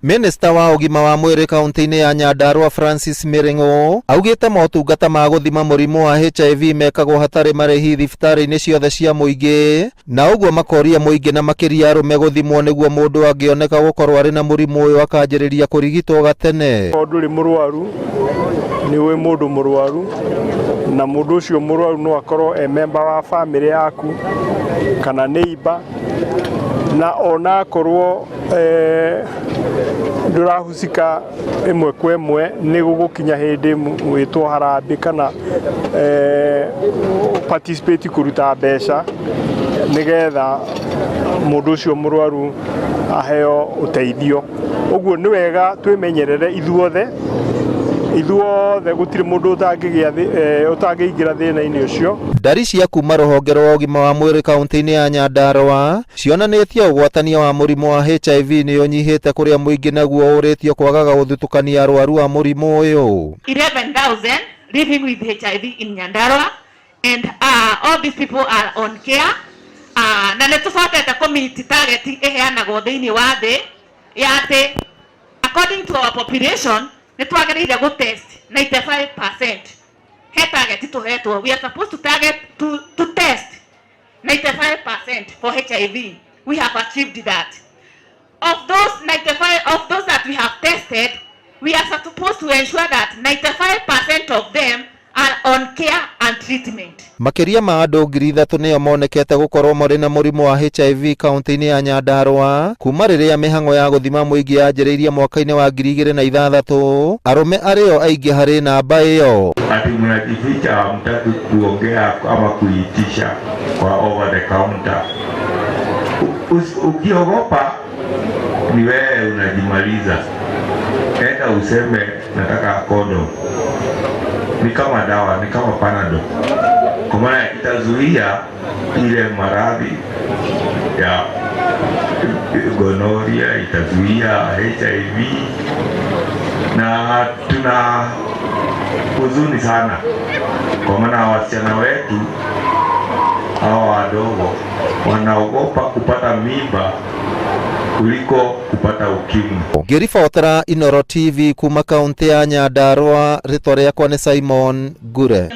Minista wa ugima wa mwiri kaunti-ini ya Nyandarua Francis Miringo augite motungata ma guthima murimu wa HIV mekagwo hatari marihi thibitari-ini ciothe cia muingi, na uguo makoria muingi na makiria arume guthimwo niguo mundu angioneka gukorwo ari na murimu uyu akanjiriria kurigitwo gatene. Nduri murwaru ni we mundu murwaru na mundu ucio murwaru no akorwo member wa family yaku kana neighbor, na ona akorwo ndurahusika imwe kwa imwe ni gugukinya hindi mwitwo harambi kana participate kuruta mbeca nigetha mundu ucio murwaru aheo uteithio. Uguo ni wega twimenyerere ithuothe gutire mundu utangiingira thina-ini ucio. Ndari cia kuma ruhonge rwa ugima wa mwiri kaunti-ini ya Nyandarua cionanitie ugwatania wa murimu wa HIV ni unyihite kuria muingi naguo uritio kwagaga guthutukania arwaru a murimu uyu. 11,000 living with HIV in Nyandarua, and all these people are on care. Na netucotete community target iheanagwo thiini wa thi yate according to our population nitwagiriire go test 95%. He target tuhetwo, we are supposed to target to test 95% for HIV. We have achieved that. Of those 95, of those that we have tested, we are supposed to ensure that 95% of them are on care and treatment. Makiria ma andu 3,000 nio monekete gukorwo mari na murimu wa HIV kaunti-ini ya Nyandarua kuma riria mihango ya guthima muingi yanjiriirie mwaka-ini wa 2006. Arume ario aingi hari namba iyo. Ati mnajificha, hamtaki kuongea ama kuitisha kwa over the counter. Ukiogopa ni wewe unajimaliza. Enda useme nataka kondo. Ni kama dawa, ni kama panado. Kwa maana itazuia ile maradhi ya gonorrhea, itazuia HIV, na tuna huzuni sana kwa maana wasichana wetu hawa wadogo wanaogopa kupata mimba kuliko kupata ukimwi. Ngiribotera Inooro TV kuma kaunti ya Nyandarua, ritwa riakwa ni Simon Gure.